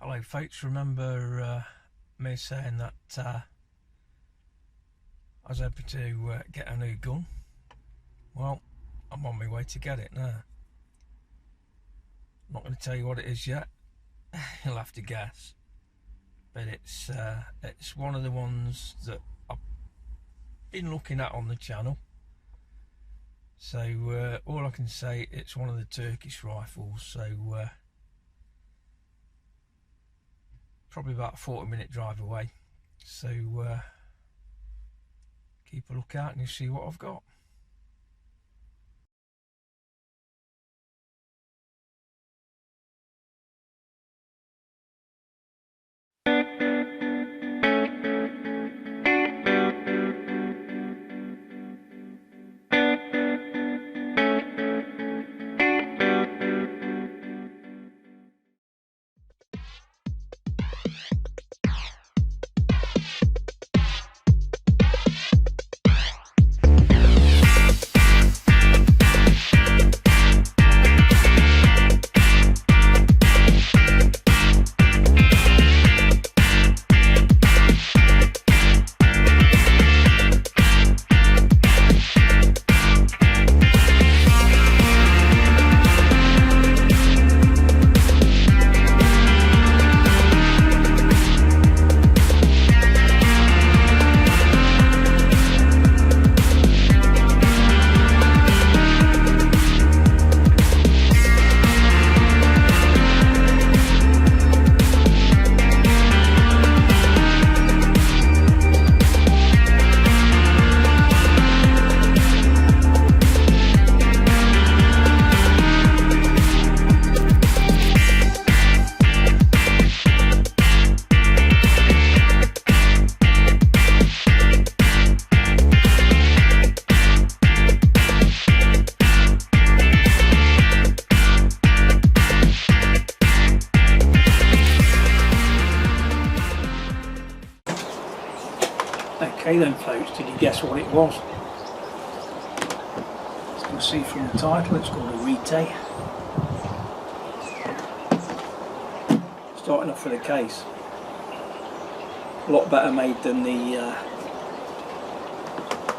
Hello folks, remember me saying that I was hoping to get a new gun? Well, I'm on my way to get it now. I'm not going to tell you what it is yet. You'll have to guess. But it's one of the ones that I've been looking at on the channel. So all I can say, it's one of the Turkish rifles. So probably about a 40-minute drive away. So keep a look out and you'll see what I've got. Okay then folks, did you guess what it was? As you can see from the title, it's called a Retay. Starting off with the case. A lot better made than the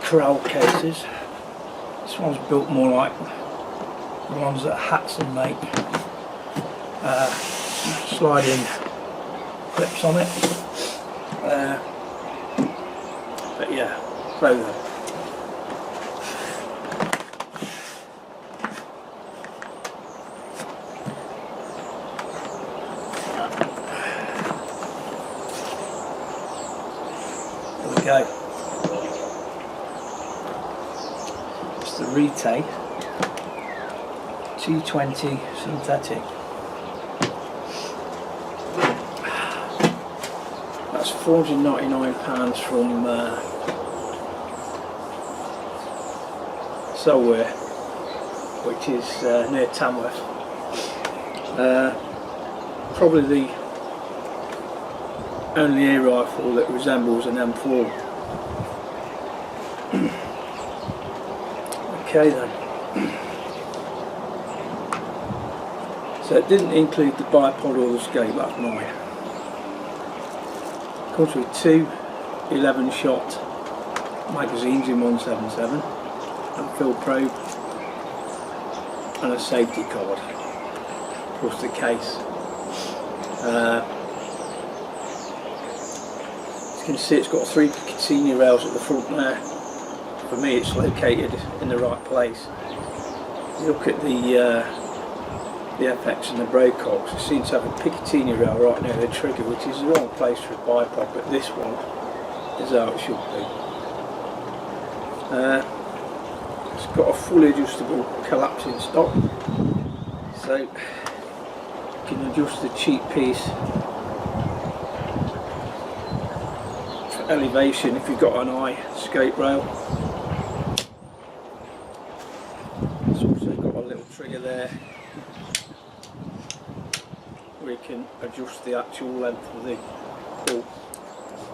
corral cases. This one's built more like the ones that Hatson make. Sliding clips on it. But yeah, so then. There we go. It's the Retay T20 synthetic. That's £499 from Solware, which is near Tamworth. Probably the only air rifle that resembles an M4. Okay then. So it didn't include the bipod or the scope, that's mine. Comes with two 11-shot magazines in 177, and fill probe, and a safety card, plus the case. As you can see, it's got 3 Picatinny rails at the front there. For me, it's located in the right place. You look at the FX and the Broadcocks, it seems to have a Picatinny rail right near the trigger, which is the wrong place for a bipod, but this one is how it should be. It's got a fully adjustable collapsing stock, so you can adjust the cheek piece for elevation if you've got an eye scope rail. It's also got a little trigger there where you can adjust the actual length of the pull.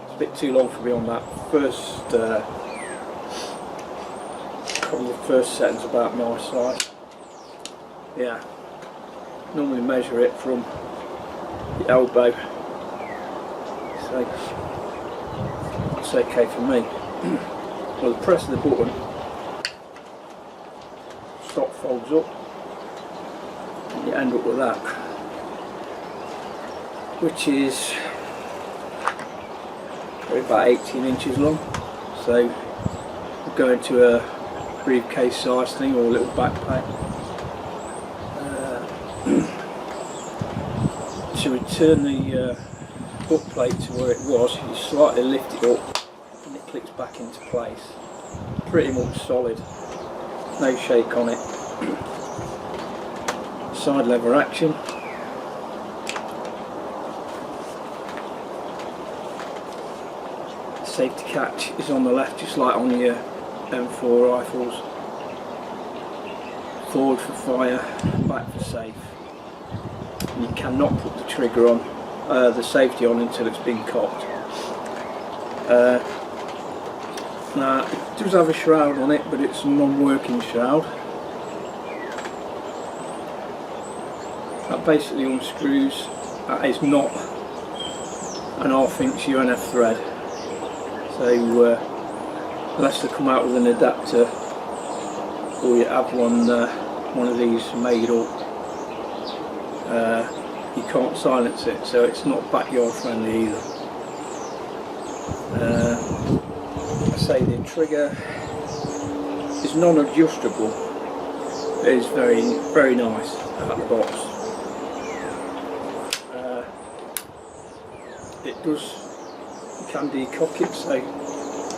It's a bit too long for me on that first. Probably the first setting's about my size. Yeah, normally measure it from the elbow, so that's okay for me. Well, the press of the button, stock folds up, and you end up with that, which is probably about 18 inches long. So we'll go into a briefcase size thing or a little backpack. To return the butt plate to where it was, you slightly lift it up and it clicks back into place. Pretty much solid, no shake on it. Side lever action. Safety catch is on the left, just like on your M4 rifles. Forward for fire, back for safe. And you cannot put the trigger on, the safety on, until it's been cocked. Now, it does have a shroud on it, but it's a non-working shroud. That basically unscrews. That is not an half-inch UNF thread. So unless they come out with an adapter, or you have one of these made up, you can't silence it, so it's not backyard friendly either. I say the trigger is non-adjustable. It is very, very nice out of the box. It does, you can decock it, so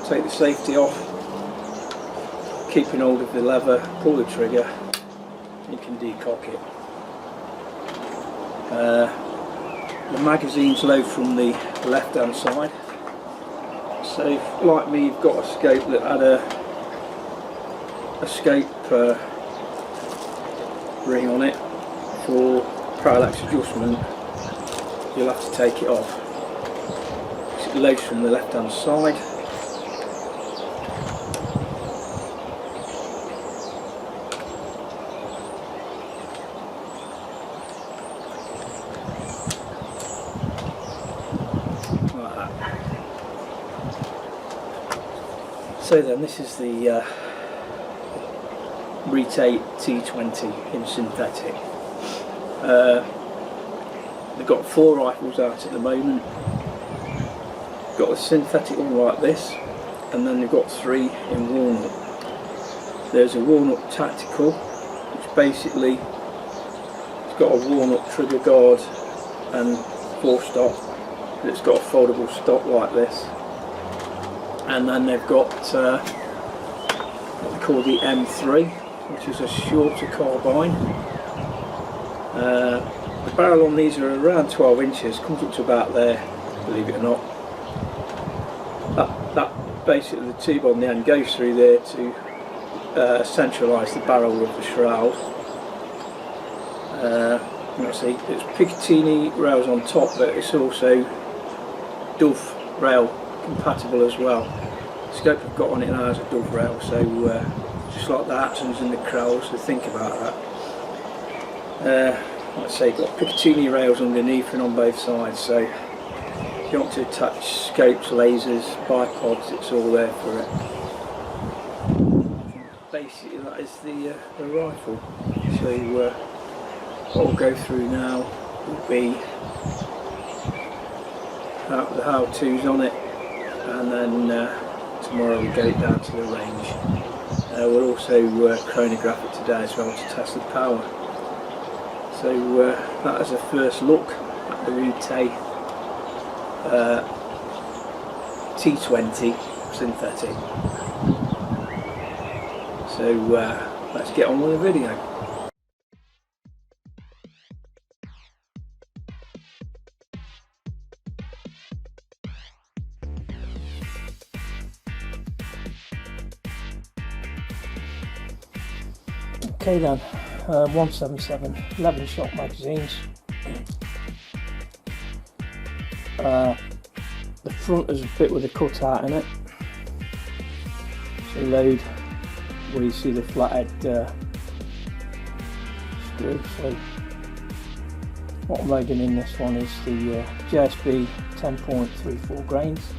take the safety off, keeping hold of the lever, pull the trigger, you can decock it. The magazines load from the left hand side, so if, like me, you've got a scope that had a scope ring on it for parallax adjustment, you'll have to take it off. So it loads from the left hand side. So then, this is the Retay T20 in synthetic. They've got 4 rifles out at the moment. Got a synthetic one like this, and then they've got 3 in walnut. There's a walnut tactical, which basically it's got a walnut trigger guard and 4-stop. It's got a foldable stock like this. And then they've got what they call the M3, which is a shorter carbine. The barrel on these are around 12 inches, comes up to about there, believe it or not. That basically, the tube on the end goes through there to centralise the barrel of the shroud. Let's see, it's Picatinny rails on top, but it's also Dove rail compatible as well. The scope I've got on it now is a Dove rail, so just like the Hatsons and the Krells, so think about that. Like I say, got Picatinny rails underneath and on both sides, so if you want to attach scopes, lasers, bipods, it's all there for it. Basically that is the rifle. So what we'll go through now will be the how-tos on it, and then tomorrow we'll get it down to the range. We'll also chronograph it today as well to test the power. So that is a first look at the Retay T20 synthetic. So let's get on with the video. Okay then, 177 11 shot magazines. The front is a bit with a cutout in it. So load where you see the flathead screw. So What I'm loading in this one is the JSB 10.34 grains.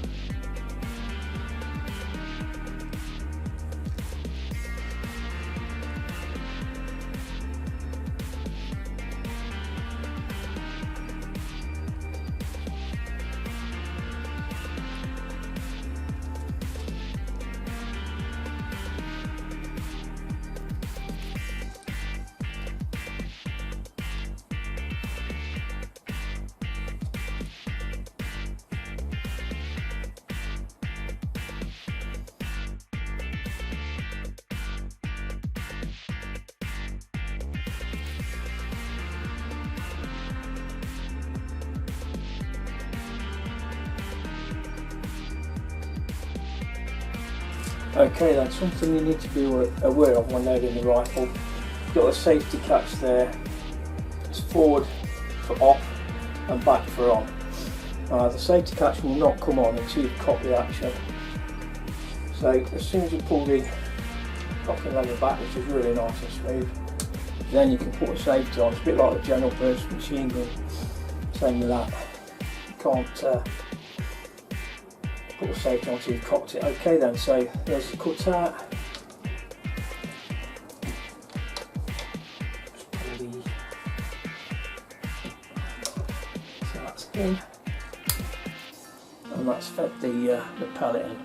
Okay then, something you need to be aware of when loading the rifle. You've got a safety catch there. It's forward for off and back for on. The safety catch will not come on until you've cocked the action. So as soon as you pull the cock and lever back, which is really nice and smooth, then you can put a safety on. It's a bit like a general burst machine gun. Same with that. You can't put the safety on until you've cocked it. Okay then, so there's the cutout. Just pull the, so that's in, and that's fed the pellet in.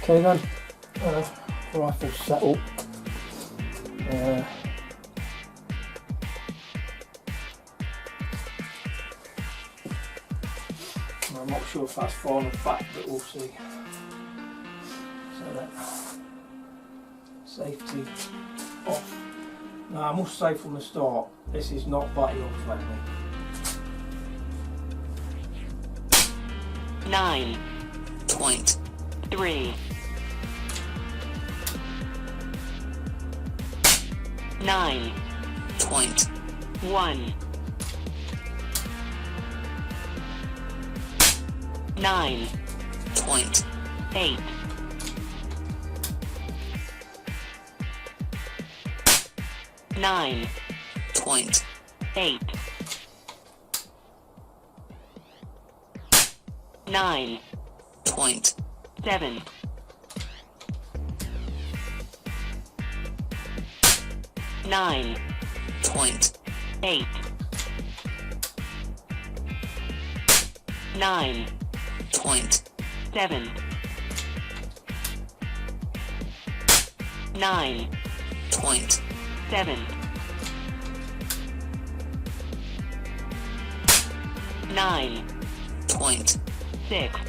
Okay then, rifle set up. I'm not sure if that's far enough back, but we'll see. So that safety off. Now I must say from the start, this is not battery friendly. 9.3 9.1 9.8 9.9 8, 9, point, 7, 9, point, 8, 9, point, 7, 9, point, 7, 9, point, 6,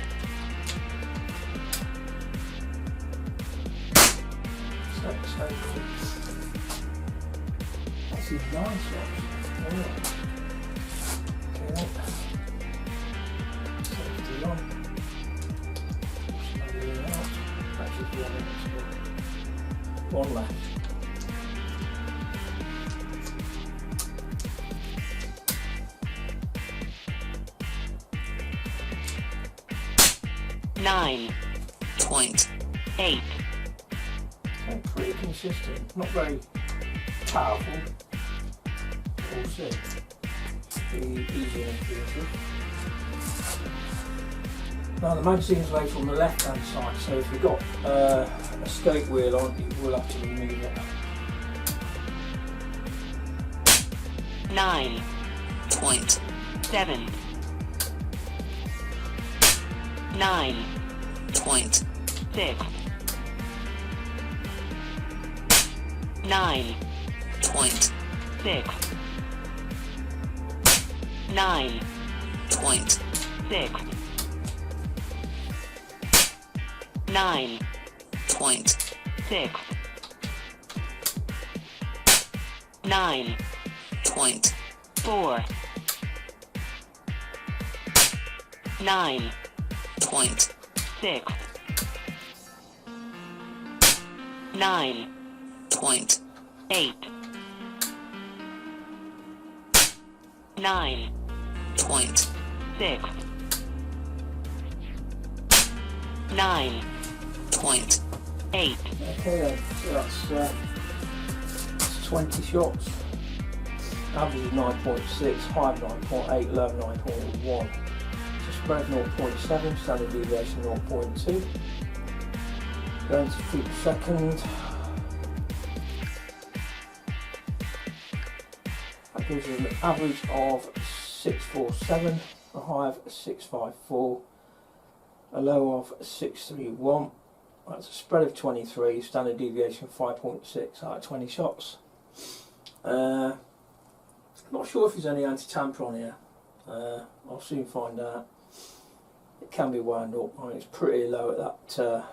So that's even nice one. Oh. Okay, safety on. Slowly out. That should be on it. One left. nine, point, 8, So pretty consistent, not very powerful. We'll see. Pretty easy and intuitive. Now the magazine's laid on the left hand side, so if you've got a skate wheel on, you will have to remove it. 9, point, 7, 9, point, 6, 9, point, 6, 9, point, 6, 9, point, 6, 9, point, 4, 9, point, 6, 9, point, 8, 9, point, 6, 9, point, 8, Okay then, so that's 20 shots. Average is 9.6, high of 9.8, low of 9.1. So spread 0.7, standard deviation 0.2. Going to feet per second. That gives us an average of 647, a high of 654, a low of 631. That's a spread of 23, standard deviation 5.6 out of 20 shots. Not sure if there's any anti-tamper on here. I'll soon find out. It can be wound up. I mean, it's pretty low at that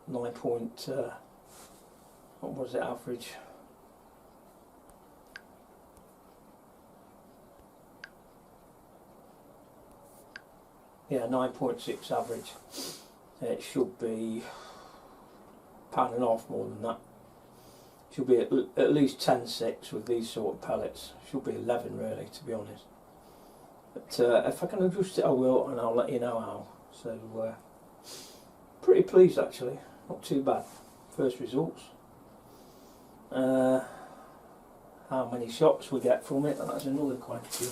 9 point. What was it average? Yeah, 9.6 average. It should be £1.5 more than that. Should be at least 10.6 with these sort of pellets. Should be 11 really, to be honest. But if I can adjust it, I will, and I'll let you know how. So pretty pleased actually. Not too bad. First results. How many shots we get from it, and that's another question.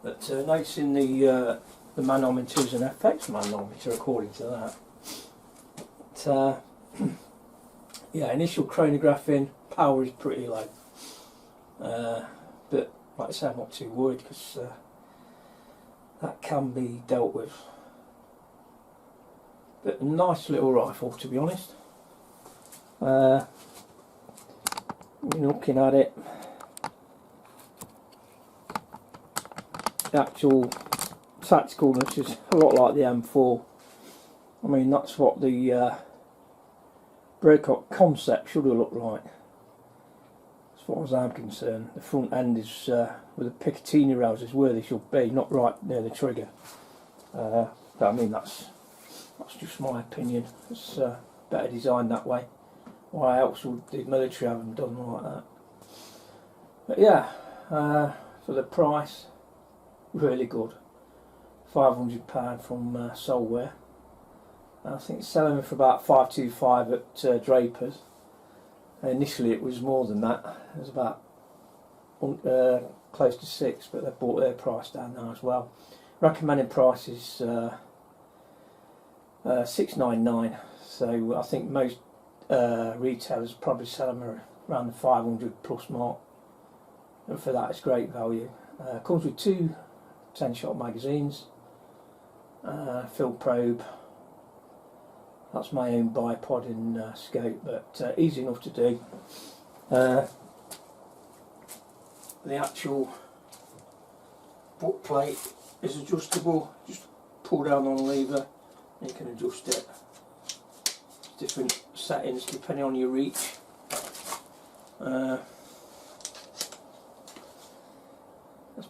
But noticing the manometer is an FX manometer according to that. But, yeah, initial chronographing power is pretty low, but like I say, I'm not too worried because that can be dealt with. But a nice little rifle, to be honest. Looking at it, the actual tacticalness is a lot like the M4. I mean, that's what the Breakout concept should have looked like, as far as I'm concerned. The front end is with the Picatinny rails is where they should be, not right near the trigger. But I mean, that's just my opinion. It's better designed that way. Why else would the military have them done like that? But yeah, for the price, really good. £500 from Solware. I think it's selling for about 525 at Drapers. Initially it was more than that. It was about close to 6, but they've brought their price down now as well. Recommended price is $6.99, so I think most retailers probably sell them around the 500 plus mark, and for that it's great value. Comes with 2 10-shot magazines, field probe. That's my own bipod in scope, but easy enough to do. The actual butt plate is adjustable. Just pull down on the lever and you can adjust it. Different settings depending on your reach. That's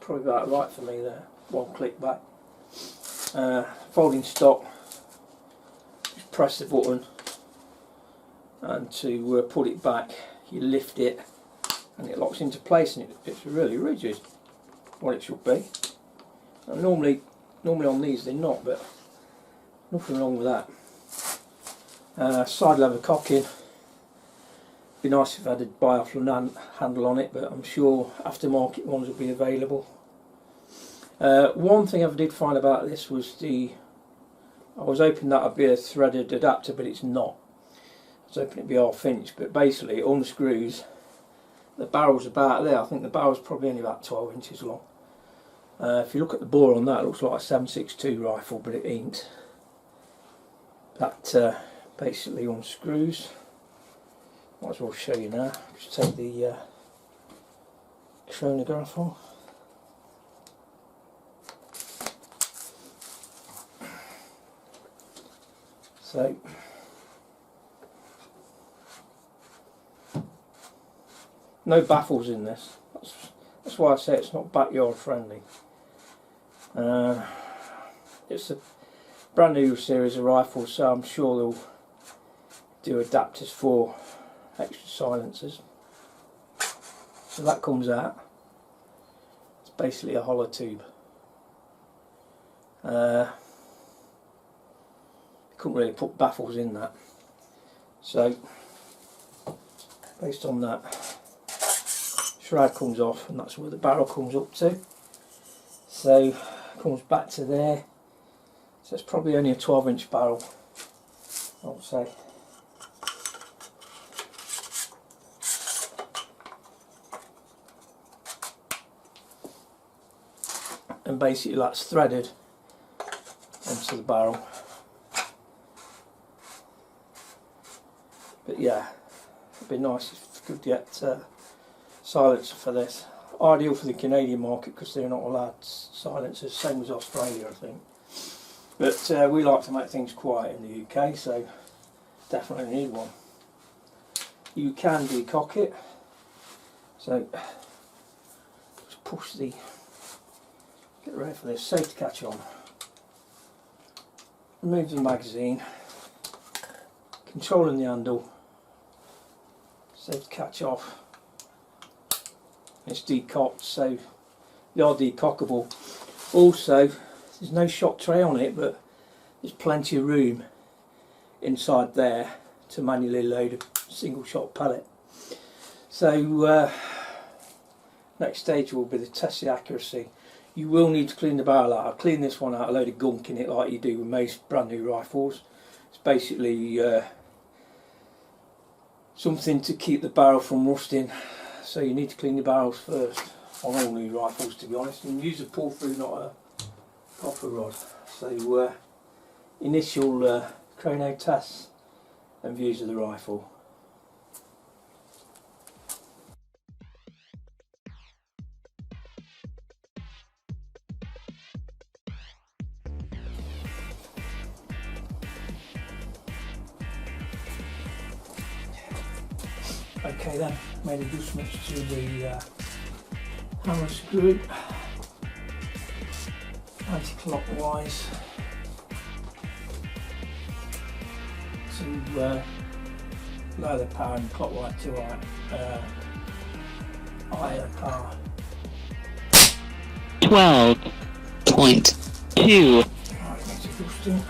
probably about right for me there. One click back. Folding stock. Just press the button, and to pull it back, you lift it, and it locks into place, and it's really rigid. What it should be. And normally on these they're not, but nothing wrong with that. Side lever cocking. Be nice if I had a biathlon handle on it, but I'm sure aftermarket ones will be available. One thing I did find about this was I was hoping that would be a threaded adapter, but it's not. I was hoping it'd be half-inch, but basically it unscrews. The barrel's about there. I think the barrel's probably only about 12 inches long. If you look at the bore on that, it looks like a 7.62 rifle, but it ain't. That basically unscrews. Might as well show you now. Just take the chronograph off. So no baffles in this. That's why I say it's not backyard friendly. It's a brand new series of rifles, so I'm sure they'll do adapters for extra silencers. So that comes out. It's basically a hollow tube. Couldn't really put baffles in that. So based on that, shroud comes off, and that's where the barrel comes up to. So it comes back to there. So it's probably only a 12-inch barrel, I would say. And basically that's threaded onto the barrel. But yeah, it'd be nice if we could get silencer for this. Ideal for the Canadian market because they're not allowed silencers, same as Australia I think. But we like to make things quiet in the UK, so definitely need one. You can decock it, so just push the, get ready for this, safety catch on, remove the magazine, controlling the handle, safety catch off. It's decocked, so they are decockable. Also, there's no shot tray on it, but there's plenty of room inside there to manually load a single shot pellet. So next stage will be to test the accuracy. You will need to clean the barrel out. I'll clean this one out, a load of gunk in it like you do with most brand new rifles. It's basically something to keep the barrel from rusting. So you need to clean the barrels first on all new rifles, to be honest, and use a pull through, not a copper rod. So initial chrono tests and views of the rifle. Okay then, made adjustments to the hammer screw, anti-clockwise to lower the power and clockwise to higher power. 12.2. Right, next adjusting.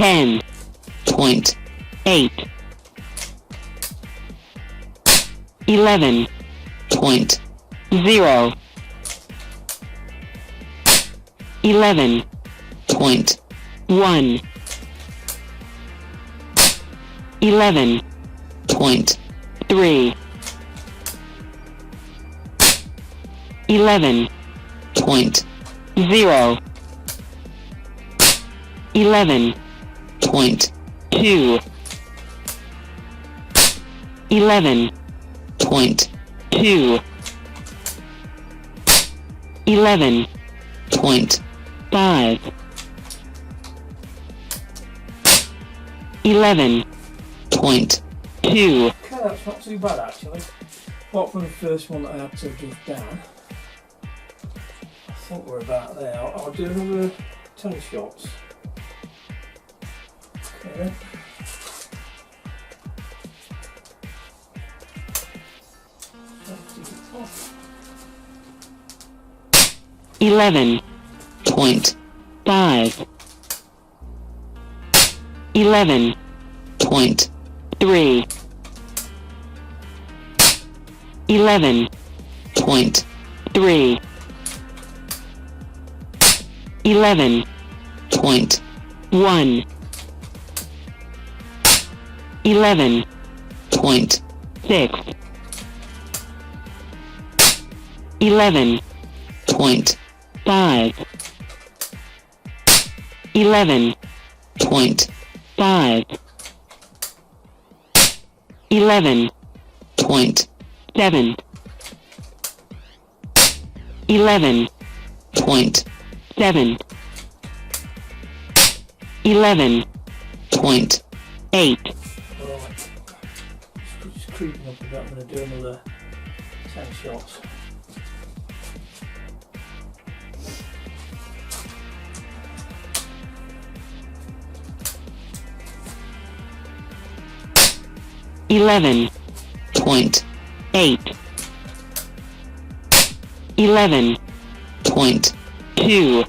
10, point, 8, 11, point, 0, 11, point, 1, 11, point, 3, 11, point, 0, 11, point, 2, 11, point, 2, 11, point, 5, 11, point, 2, Okay, that's not too bad actually. Apart from the first one that I had to drift down. I think we're about there. I'll do another 10 shots. Okay. 11, point, 5, 11, point, 3, 11, point, 3, 11, point, 1, 11, point, 6, 11, point, 5, 11, point, 5, 11, point, 7, 11, point, 7, 11, point, 8, Right. Just creeping up a bit. I'm going to do another 10 shots. point, 8, 11, point, 2,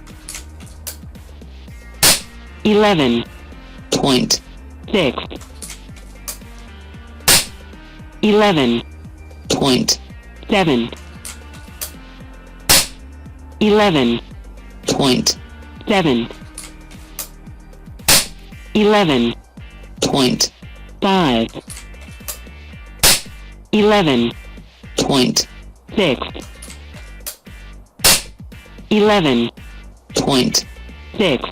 11, point, 6, 11, point, 7, 11, point, 7, 11, point, 5, 11, point, 6, 11, point, 6,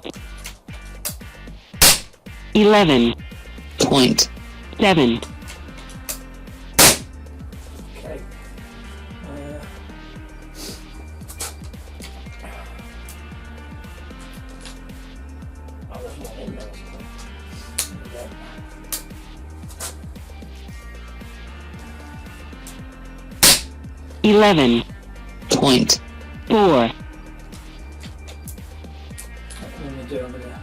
11, point, 7, Okay. Oh, there's one in there. There we go. 11, point, 4, What I'm going to do, I'm going to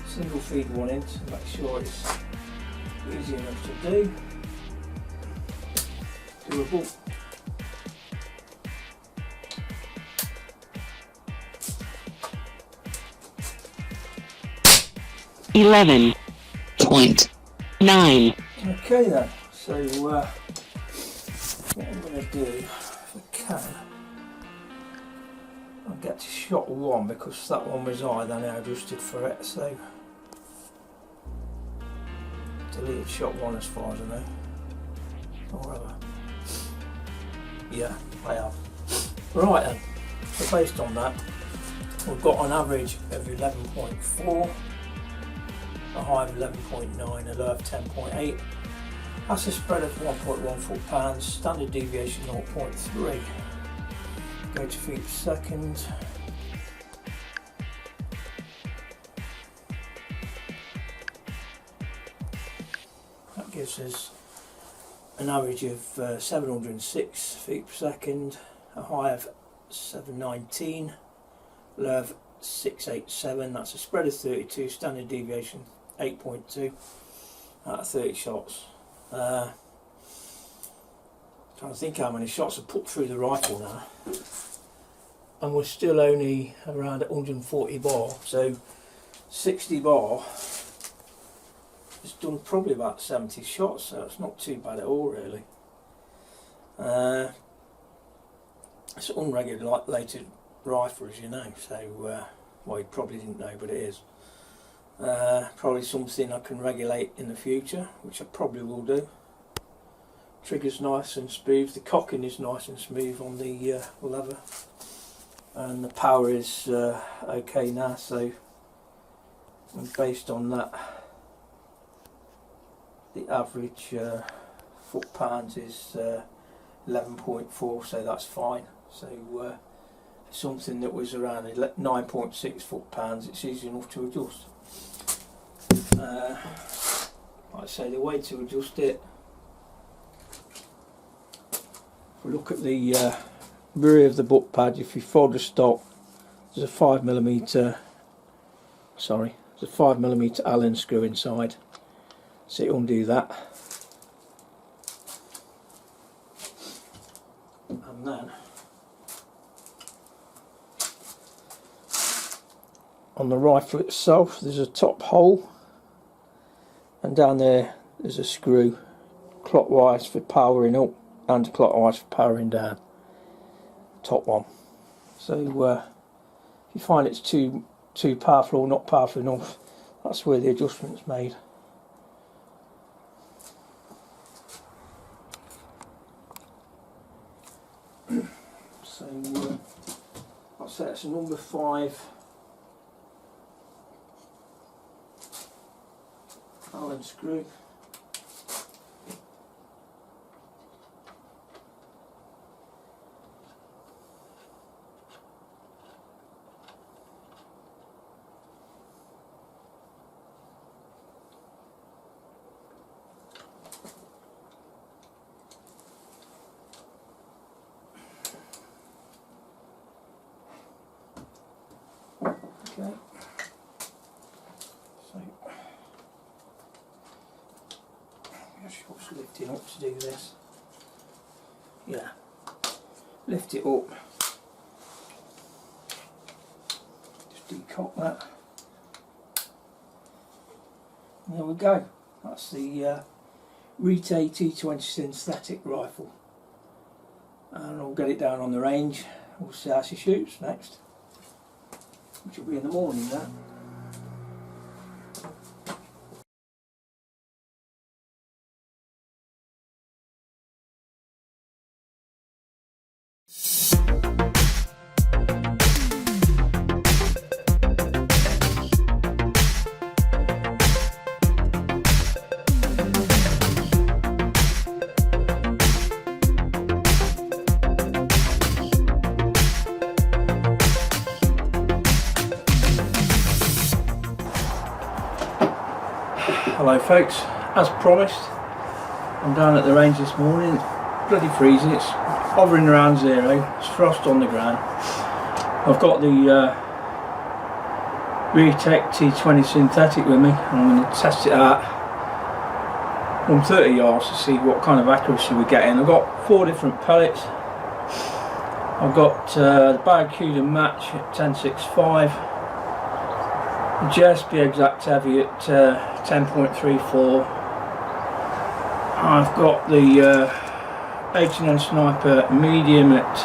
single feed one in to make sure it's easy enough to do. Doable. eleven, point, 9, Okay then, so what I'm going to do, if I can, I'll get to shot 1 because that one was higher than I adjusted for it, so deleted shot 1 as far as I know. Or have I? Yeah, I have. Right then, so based on that, we've got an average of 11.4, a high of 11.9, a low of 10.8. That's a spread of 1.1 foot-pounds, standard deviation 0.3. Go to feet per second. That gives us an average of 706 feet per second, a high of 719, low of 687. That's a spread of 32, standard deviation 8.2 out of 30 shots. Trying to think how many shots I put through the rifle now, and we're still only around 140 bar, so 60 bar it's done probably about 70 shots, so it's not too bad at all really. It's an unregulated rifle, as you know, so well, you probably didn't know, but it is. Probably something I can regulate in the future, which I probably will do. Trigger's nice and smooth, the cocking is nice and smooth on the lever, and the power is okay now, so and based on that the average foot-pounds is 11.4, so that's fine. So something that was around 9.6 foot-pounds, it's easy enough to adjust. Like I say, the way to adjust it, if we look at the rear of the butt pad, if you fold the stock, there's a 5mm Allen screw inside, so you undo that, and then on the rifle itself there's a top hole, and down there there's a screw clockwise for powering up and clockwise for powering down, top one. So if you find it's too powerful or not powerful enough, that's where the adjustment's made. So I'll say it's a number 5 Allen screw. Okay, so just lifting up to do this. Yeah, lift it up, just decock that, and there we go. That's the Retay T20 synthetic rifle, and I'll get it down on the range. We'll see how she shoots next, which will be in the morning now. Hello folks, as promised, I'm down at the range this morning. It's bloody freezing, it's hovering around 0, there's frost on the ground. I've got the Retay T20 synthetic with me, and I'm going to test it out from 30 yards to see what kind of accuracy we're getting. I've got 4 different pellets. I've got the Barracuda match at 10.65, the JSB exact heavy at 10.34. I've got the H&N Sniper medium at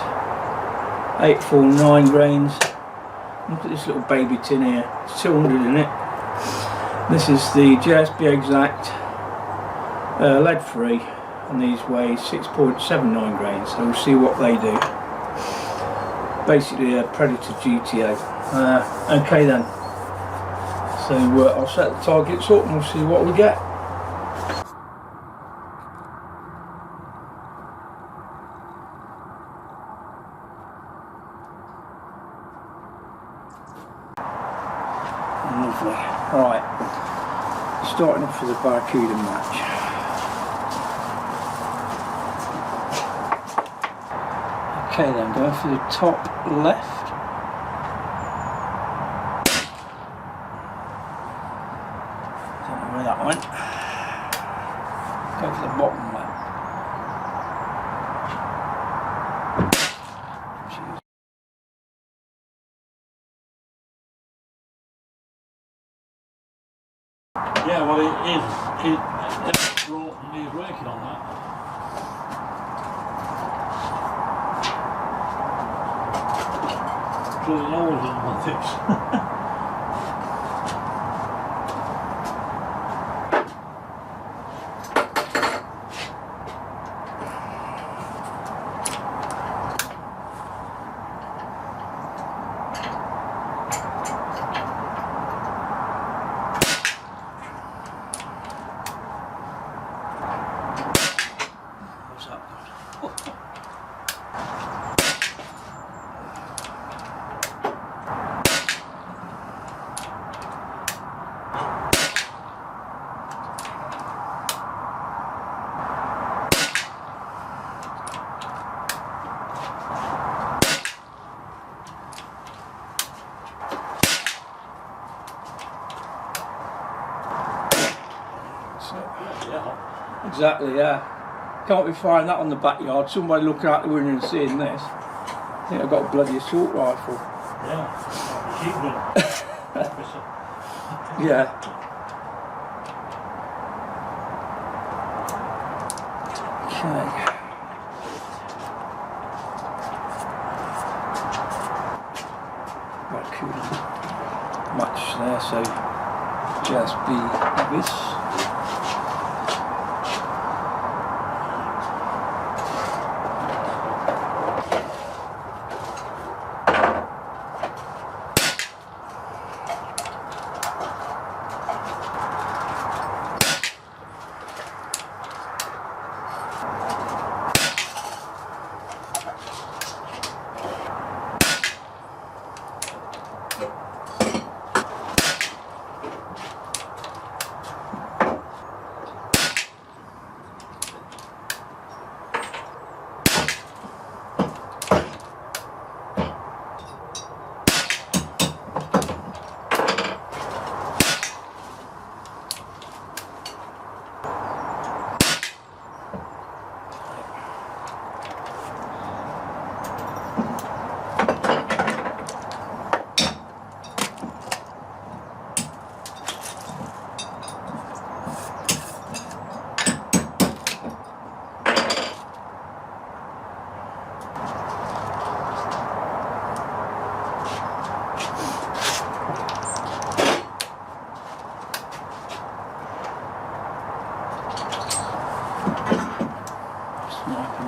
849 grains. Look at this little baby tin here, it's 200 in it. This is the JSB exact lead free, and these weigh 6.79 grains, so we'll see what they do. Basically a Predator GTO. Okay then, so I'll set the targets up and we'll see what we get. Lovely. Right, starting off with the Barracuda match. Okay then, going for the top left. Don't know where that went. Go for the bottom left. Yeah, well it is. drilling holes in my things. What's that? Yeah. Exactly, yeah. Can't be firing that on the backyard. Somebody looking out the window and seeing this. I think I've got a bloody assault rifle. Yeah. Machine gun. Officer. Yeah. Okay. Right, cool. Match there, so just be this.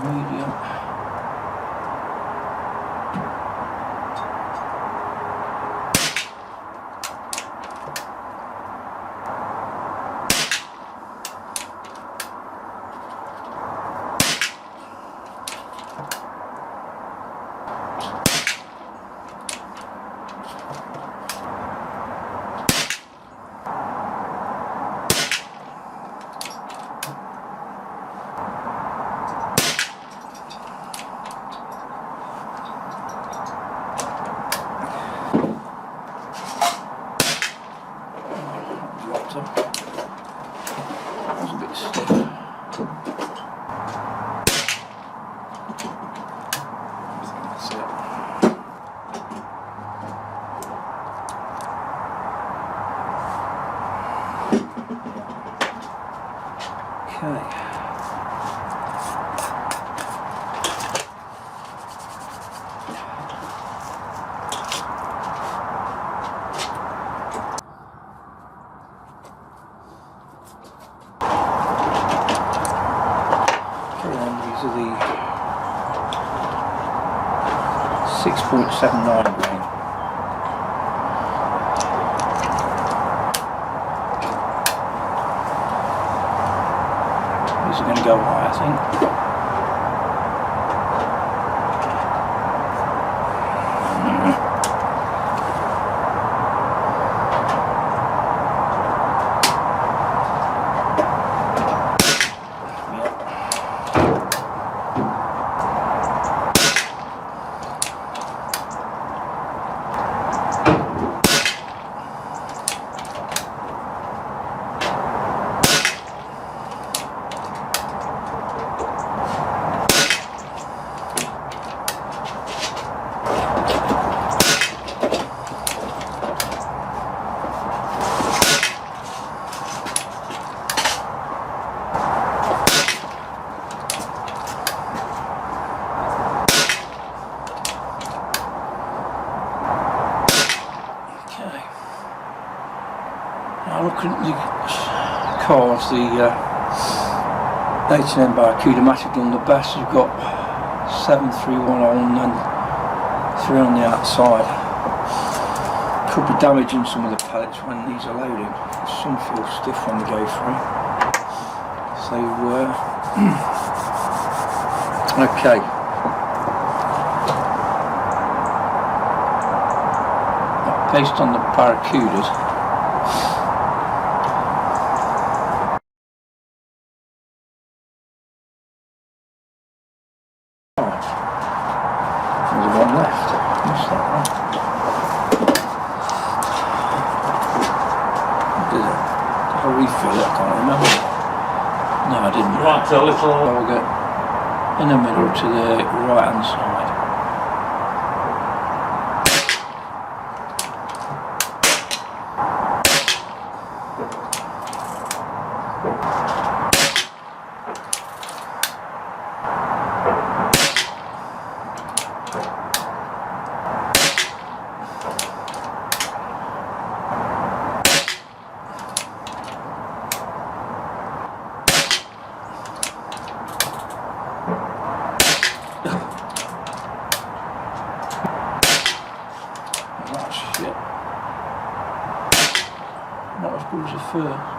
Medium. That was a bit stiff. That's it. Okay. These are the 6.79 grain. These are going to go high, I think. the cars, the H&M Barracuda-matic done the best. You've got 731 on and 3 on the outside. Could be damaging some of the pellets when these are loading. Some feel stiff when they go through. So, okay. Based on the Barracudas, there's one left. What's that one? Did I refill it? I can't remember. No, I didn't. You want a little... I'll get in the middle to the right hand side. Shit. Not as good as the first.